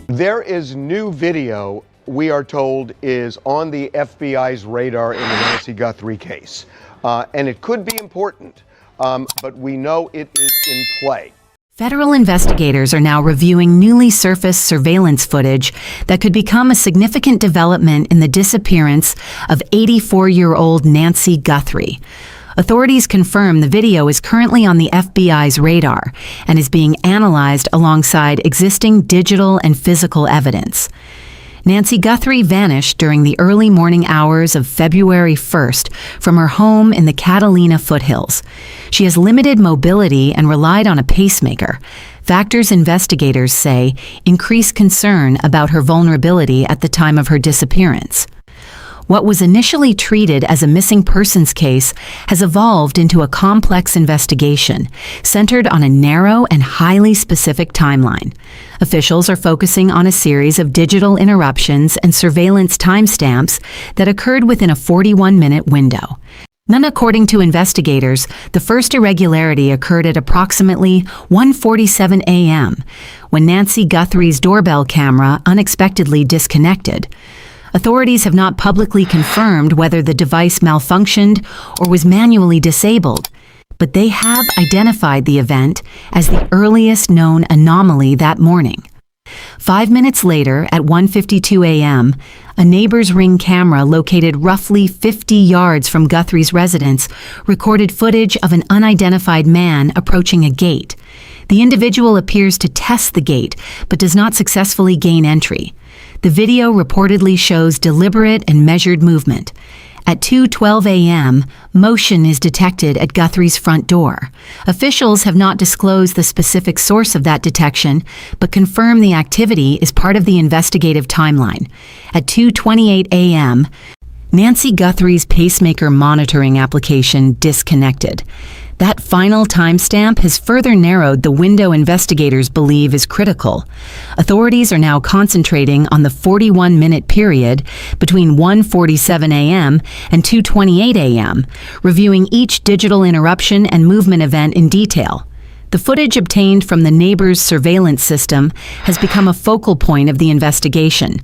There is new video, we are told, is on the FBI's radar in the Nancy Guthrie case. And it could be important, but we know it is in play. Federal investigators are now reviewing newly surfaced surveillance footage that could become a significant development in the disappearance of 84-year-old Nancy Guthrie. Authorities confirm the video is currently on the FBI's radar and is being analyzed alongside existing digital and physical evidence. Nancy Guthrie vanished during the early morning hours of February 1st from her home in the Catalina Foothills. She has limited mobility and relied on a pacemaker. Factors investigators say increase concern about her vulnerability at the time of her disappearance. What was initially treated as a missing persons case has evolved into a complex investigation centered on a narrow and highly specific timeline. Officials are focusing on a series of digital interruptions and surveillance timestamps that occurred within a 41-minute window. None according to investigators. The first irregularity occurred at approximately 1:47 a.m. when Nancy Guthrie's doorbell camera unexpectedly disconnected. Authorities have not publicly confirmed whether the device malfunctioned or was manually disabled, but they have identified the event as the earliest known anomaly that morning. 5 minutes later, at 1:52 a.m., a neighbor's Ring camera located roughly 50 yards from Guthrie's residence recorded footage of an unidentified man approaching a gate. The individual appears to test the gate, but does not successfully gain entry. The video reportedly shows deliberate and measured movement. At 2:12 a.m., motion is detected at Guthrie's front door. Officials have not disclosed the specific source of that detection, but confirm the activity is part of the investigative timeline. At 2:28 a.m., Nancy Guthrie's pacemaker monitoring application disconnected. That final timestamp has further narrowed the window investigators believe is critical. Authorities are now concentrating on the 41-minute period between 1:47 a.m. and 2:28 a.m., reviewing each digital interruption and movement event in detail. The footage obtained from the neighbor's surveillance system has become a focal point of the investigation.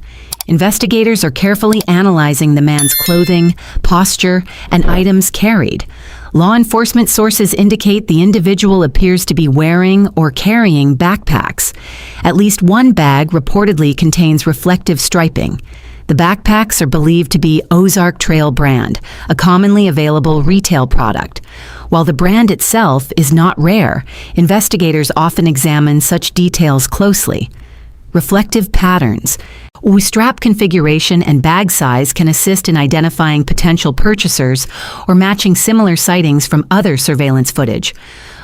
Investigators are carefully analyzing the man's clothing, posture, and items carried. Law enforcement sources indicate the individual appears to be wearing or carrying backpacks. At least one bag reportedly contains reflective striping. The backpacks are believed to be Ozark Trail brand, a commonly available retail product. While the brand itself is not rare, investigators often examine such details closely. Reflective patterns. Strap configuration and bag size can assist in identifying potential purchasers or matching similar sightings from other surveillance footage.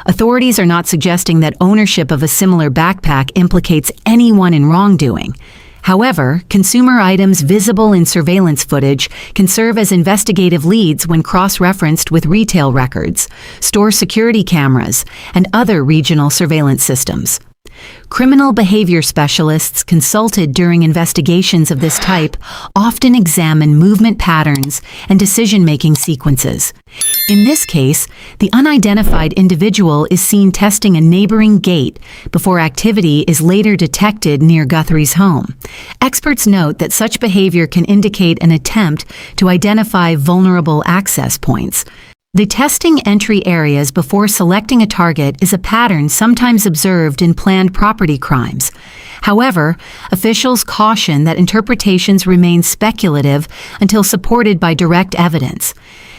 Authorities are not suggesting that ownership of a similar backpack implicates anyone in wrongdoing. However, consumer items visible in surveillance footage can serve as investigative leads when cross-referenced with retail records, store security cameras, and other regional surveillance systems. Criminal behavior specialists consulted during investigations of this type often examine movement patterns and decision-making sequences. In this case, the unidentified individual is seen testing a neighboring gate before activity is later detected near Guthrie's home. Experts note that such behavior can indicate an attempt to identify vulnerable access points. The testing entry areas before selecting a target is a pattern sometimes observed in planned property crimes. However, officials caution that interpretations remain speculative until supported by direct evidence.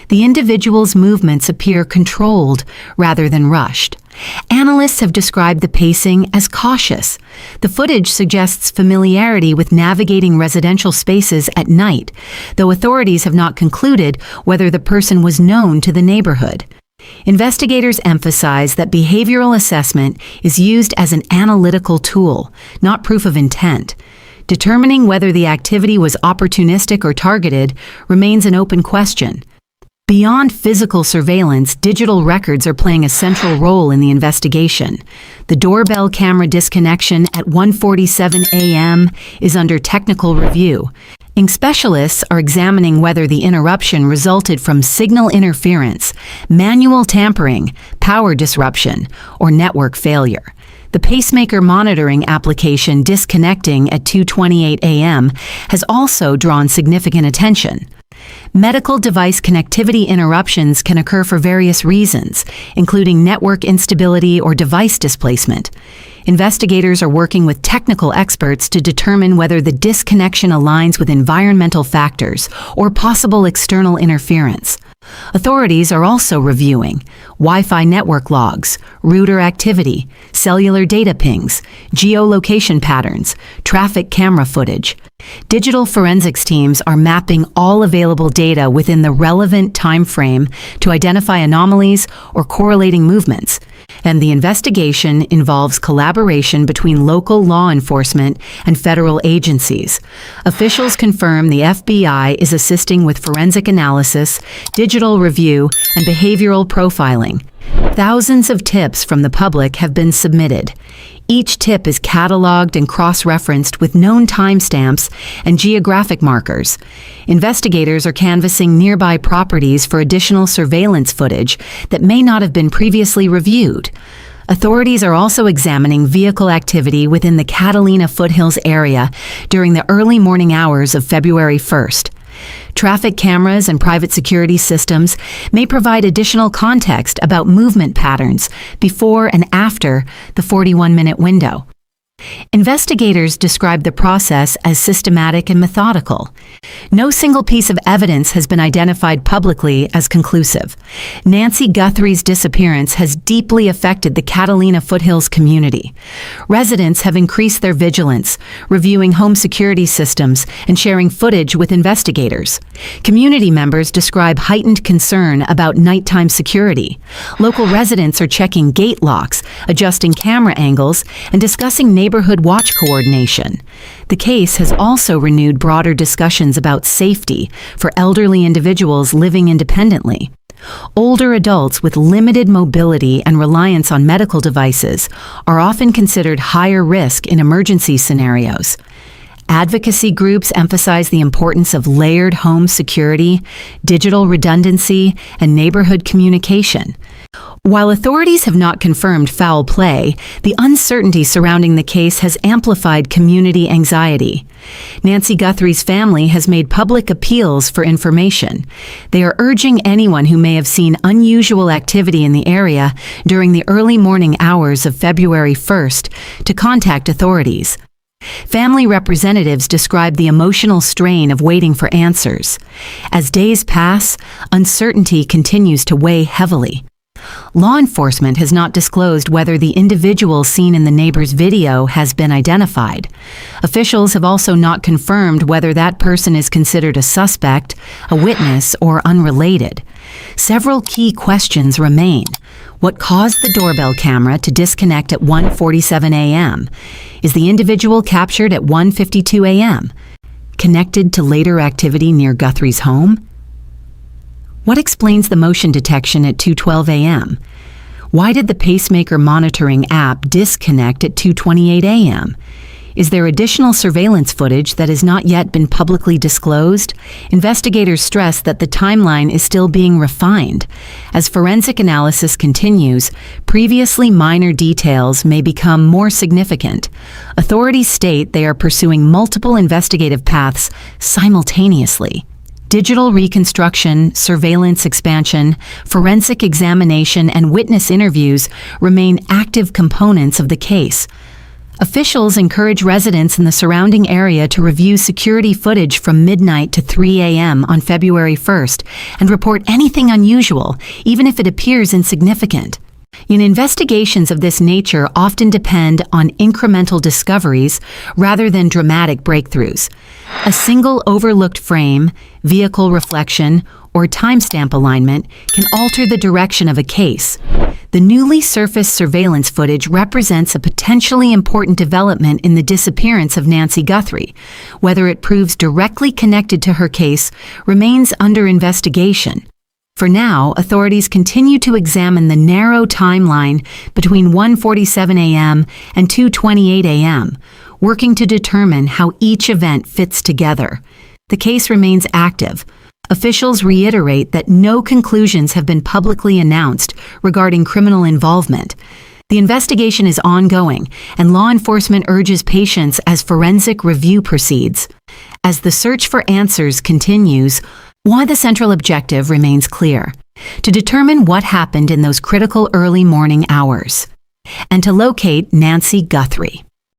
The individual's movements appear controlled rather than rushed. Analysts have described the pacing as cautious. The footage suggests familiarity with navigating residential spaces at night, though authorities have not concluded whether the person was known to the neighborhood. Investigators emphasize that behavioral assessment is used as an analytical tool, not proof of intent. Determining whether the activity was opportunistic or targeted remains an open question. Beyond physical surveillance, digital records are playing a central role in the investigation. The doorbell camera disconnection at 1:47 a.m. is under technical review. Specialists are examining whether the interruption resulted from signal interference, manual tampering, power disruption, or network failure. The pacemaker monitoring application disconnecting at 2:28 a.m. has also drawn significant attention. Medical device connectivity interruptions can occur for various reasons, including network instability or device displacement. Investigators are working with technical experts to determine whether the disconnection aligns with environmental factors or possible external interference. Authorities are also reviewing Wi-Fi network logs, router activity, cellular data pings, geolocation patterns, traffic camera footage. Digital forensics teams are mapping all available data within the relevant time frame to identify anomalies or correlating movements. And the investigation involves collaboration between local law enforcement and federal agencies. Officials confirm the FBI is assisting with forensic analysis, digital review, and behavioral profiling. Thousands of tips from the public have been submitted. Each tip is cataloged and cross-referenced with known timestamps and geographic markers. Investigators are canvassing nearby properties for additional surveillance footage that may not have been previously reviewed. Authorities are also examining vehicle activity within the Catalina Foothills area during the early morning hours of February 1st. Traffic cameras and private security systems may provide additional context about movement patterns before and after the 41-minute window. Investigators describe the process as systematic and methodical. No single piece of evidence has been identified publicly as conclusive. Nancy Guthrie's disappearance has deeply affected the Catalina Foothills community. Residents have increased their vigilance, reviewing home security systems and sharing footage with investigators. Community members describe heightened concern about nighttime security. Local residents are checking gate locks, adjusting camera angles, and discussing neighborhood watch coordination. The case has also renewed broader discussions about safety for elderly individuals living independently. Older adults with limited mobility and reliance on medical devices are often considered higher risk in emergency scenarios. Advocacy groups emphasize the importance of layered home security, digital redundancy, and neighborhood communication. While authorities have not confirmed foul play, the uncertainty surrounding the case has amplified community anxiety. Nancy Guthrie's family has made public appeals for information. They are urging anyone who may have seen unusual activity in the area during the early morning hours of February 1st to contact authorities. Family representatives describe the emotional strain of waiting for answers. As days pass, uncertainty continues to weigh heavily. Law enforcement has not disclosed whether the individual seen in the neighbor's video has been identified. Officials have also not confirmed whether that person is considered a suspect, a witness, or unrelated. Several key questions remain. What caused the doorbell camera to disconnect at 1:47 a.m.? Is the individual captured at 1:52 a.m.? Connected to later activity near Guthrie's home? What explains the motion detection at 2:12 a.m.? Why did the pacemaker monitoring app disconnect at 2:28 a.m.? Is there additional surveillance footage that has not yet been publicly disclosed? Investigators stress that the timeline is still being refined. As forensic analysis continues, previously minor details may become more significant. Authorities state they are pursuing multiple investigative paths simultaneously. Digital reconstruction, surveillance expansion, forensic examination, and witness interviews remain active components of the case. Officials encourage residents in the surrounding area to review security footage from midnight to 3 a.m. on February 1st and report anything unusual, even if it appears insignificant. Investigations of this nature often depend on incremental discoveries rather than dramatic breakthroughs. A single overlooked frame, vehicle reflection, or timestamp alignment can alter the direction of a case. The newly surfaced surveillance footage represents a potentially important development in the disappearance of Nancy Guthrie. Whether it proves directly connected to her case remains under investigation. For now, authorities continue to examine the narrow timeline between 1:47 a.m. and 2:28 a.m., working to determine how each event fits together. The case remains active. Officials reiterate that no conclusions have been publicly announced regarding criminal involvement. The investigation is ongoing, and law enforcement urges patience as forensic review proceeds. As the search for answers continues, the central objective remains clear: to determine what happened in those critical early morning hours, and to locate Nancy Guthrie.